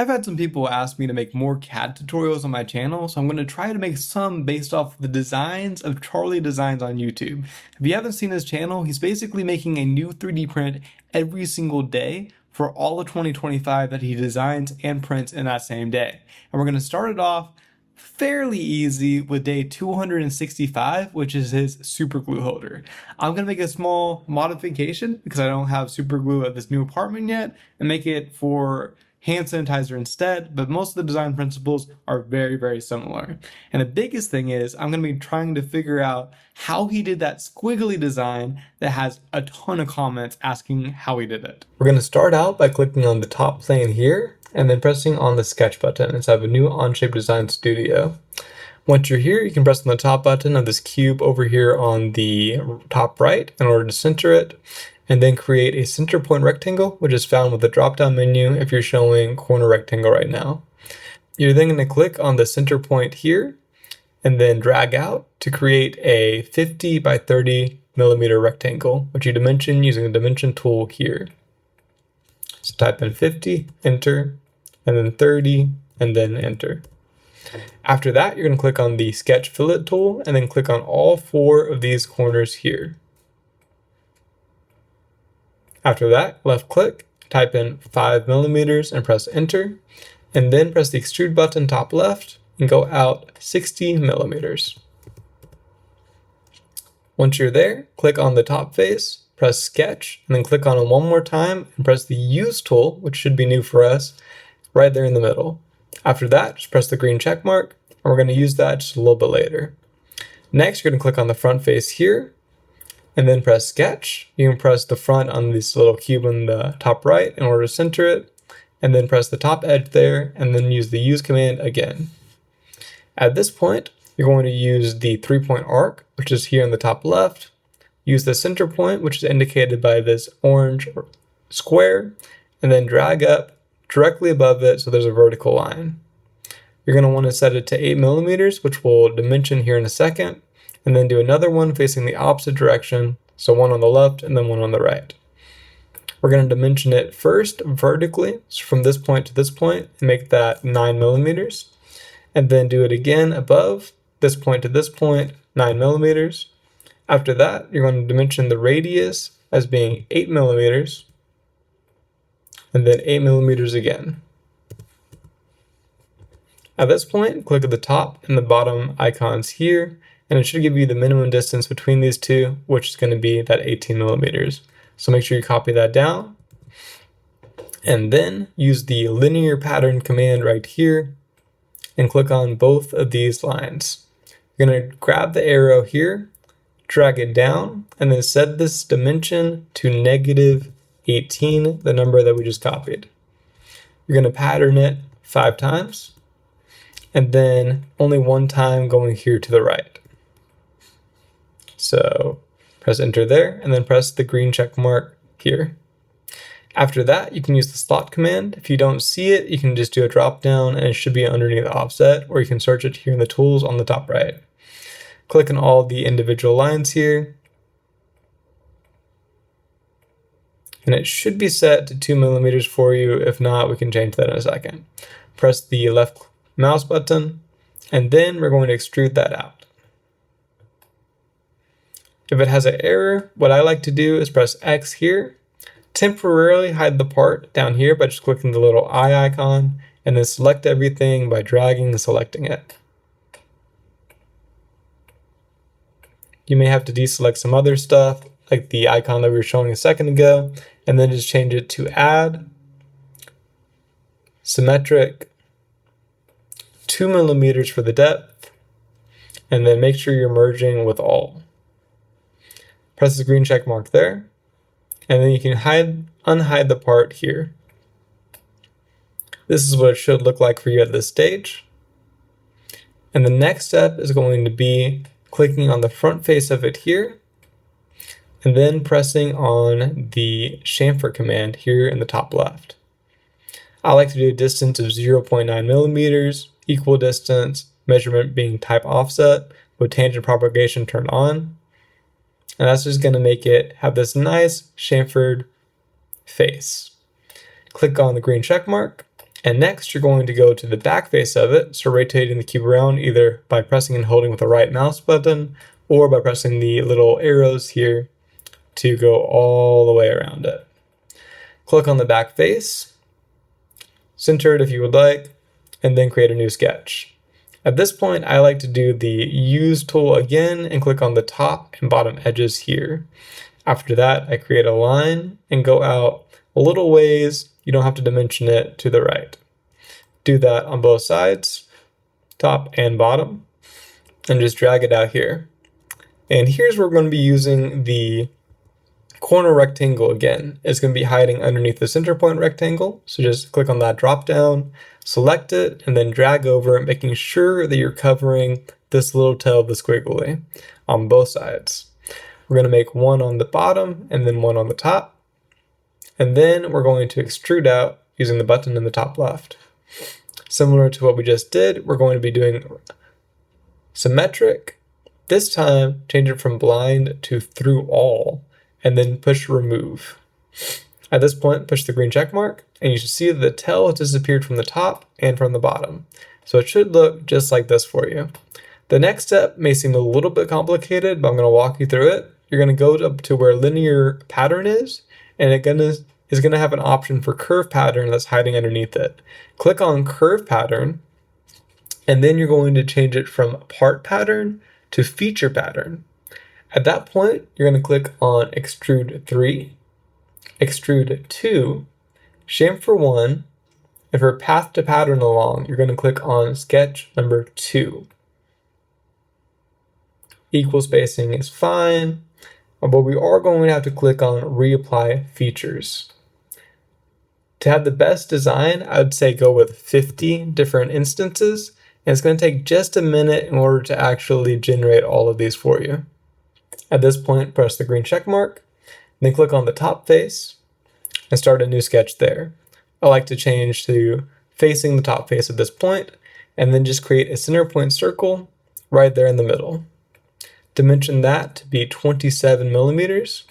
I've had some people ask me to make more CAD tutorials on my channel, so I'm going to try to make some based off the designs of Charlie Designs on YouTube. If you haven't seen his channel, he's basically making a new 3D print every single day for all of 2025 that he designs and prints in that same day. And we're going to start it off fairly easy with day 265, which is his super glue holder. I'm going to make a small modification because I don't have super glue at this new apartment yet and make it for hand sanitizer instead, but most of the design principles are very, very similar. And the biggest thing is I'm going to be trying to figure out how he did that squiggly design that has a ton of comments asking how he did it. We're going to start out by clicking on the top plane here and then pressing on the sketch button inside of a new Onshape Design Studio. Once you're here, you can press on the top button of this cube over here on the top right in order to center it, and then create a center point rectangle, which is found with the drop-down menu if you're showing corner rectangle right now. You're then going to click on the center point here and then drag out to create a 50 by 30 millimeter rectangle, which you dimension using the dimension tool here. So type in 50, enter, and then 30, and then enter. After that, you're going to click on the sketch fillet tool and then click on all 4 of these corners here. After that, left click, type in 5 millimeters and press enter, and then press the extrude button top left and go out 60 millimeters. Once you're there, click on the top face, press sketch, and then click on it one more time and press the use tool, which should be new for us, right there in the middle. After that, just press the green check mark, and we're going to use that just a little bit later. Next, you're going to click on the front face here, and then press sketch. You can press the front on this little cube on the top right in order to center it, and then press the top edge there, and then use the use command again. At this point, you're going to use the 3-point arc, which is here in the top left, use the center point, which is indicated by this orange square, and then drag up directly above it so there's a vertical line. You're going to want to set it to 8 millimeters, which we'll dimension here in a second, and then do another one facing the opposite direction, so one on the left and then one on the right. We're going to dimension it first vertically, so from this point to this point, and make that 9 millimeters, and then do it again above, this point to this point, 9 millimeters. After that, you're going to dimension the radius as being 8 millimeters, and then 8 millimeters again. At this point, click at the top and the bottom icons here, and it should give you the minimum distance between these two, which is going to be that 18 millimeters. So make sure you copy that down, and then use the linear pattern command right here, and click on both of these lines. You're going to grab the arrow here, drag it down, and then set this dimension to -18, the number that we just copied. You're going to pattern it 5 times, and then only 1 time going here to the right. So press enter there, and then press the green check mark here. After that, you can use the slot command. If you don't see it, you can just do a drop down, and it should be underneath the offset, or you can search it here in the tools on the top right. Click on all the individual lines here, and it should be set to 2 millimeters for you. If not, we can change that in a second. Press the left mouse button, and then we're going to extrude that out. If it has an error, what I like to do is press X here, temporarily hide the part down here by just clicking the little eye icon, and then select everything by dragging and selecting it. You may have to deselect some other stuff, like the icon that we were showing a second ago, and then just change it to add, symmetric, 2 millimeters for the depth, and then make sure you're merging with all. Press the green check mark there, and then you can unhide the part here. This is what it should look like for you at this stage. And the next step is going to be clicking on the front face of it here, and then pressing on the chamfer command here in the top left. I like to do a distance of 0.9 millimeters, equal distance, measurement being type offset, with tangent propagation turned on. And that's just going to make it have this nice chamfered face. Click on the green check mark, And next, you're going to go to the back face of it, so rotating the cube around either by pressing and holding with the right mouse button or by pressing the little arrows here to go all the way around it. Click on the back face, center it if you would like, and then create a new sketch. At this point, I like to do the Use tool again and click on the top and bottom edges here. After that, I create a line and go out a little ways. You don't have to dimension it to the right. Do that on both sides, top and bottom, and just drag it out here. And here's where we're going to be using the corner rectangle again. It's going to be hiding underneath the center point rectangle. So just click on that drop down, select it, and then drag over it, making sure that you're covering this little tail of the squiggly on both sides. We're going to make one on the bottom and then one on the top. And then we're going to extrude out using the button in the top left. Similar to what we just did, we're going to be doing symmetric. This time, change it from blind to through all, and then push remove. At this point, push the green check mark, and you should see that the tail has disappeared from the top and from the bottom. So it should look just like this for you. The next step may seem a little bit complicated, but I'm going to walk you through it. You're going to go up to where linear pattern is, and it is going to have an option for curve pattern that's hiding underneath it. Click on curve pattern, and then you're going to change it from part pattern to feature pattern. At that point, you're going to click on extrude 3, extrude 2, chamfer 1, and for path to pattern along, you're going to click on sketch number 2. Equal spacing is fine, but we are going to have to click on reapply features. To have the best design, I would say go with 50 different instances, and it's going to take just a minute in order to actually generate all of these for you. At this point, press the green check mark, then click on the top face and start a new sketch there. I like to change to facing the top face at this point, and then just create a center point circle right there in the middle. Dimension that to be 27 millimeters.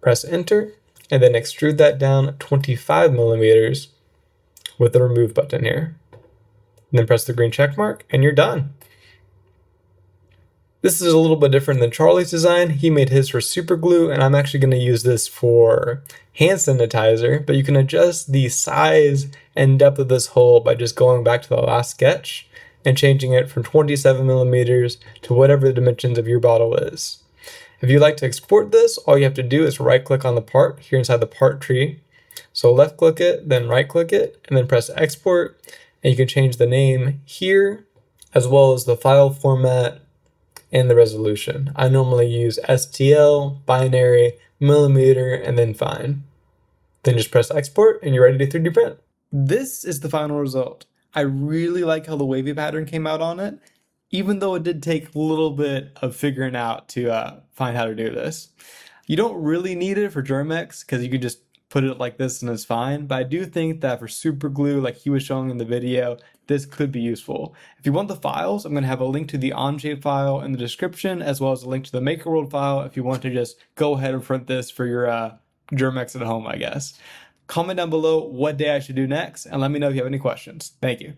Press enter, and then extrude that down 25 millimeters with the remove button here. And then press the green check mark, and you're done. This is a little bit different than Charlie's design. He made his for super glue, and I'm actually going to use this for hand sanitizer, but you can adjust the size and depth of this hole by just going back to the last sketch and changing it from 27 millimeters to whatever the dimensions of your bottle is. If you'd like to export this, all you have to do is right click on the part here inside the part tree. So left click it, then right click it, and then press export, and you can change the name here, as well as the file format and the resolution. I normally use STL, binary, millimeter, and then fine. Then just press export and you're ready to 3D print. This is the final result. I really like how the wavy pattern came out on it, even though it did take a little bit of figuring out to find how to do this. You don't really need it for GermX because you could just put it like this and it's fine, but I do think that for super glue, like he was showing in the video, this could be useful. If you want the files, I'm going to have a link to the Onshape file in the description, as well as a link to the Makerworld file if you want to just go ahead and print this for your GermX at home, I guess. Comment down below what day I should do next, and let me know if you have any questions. Thank you.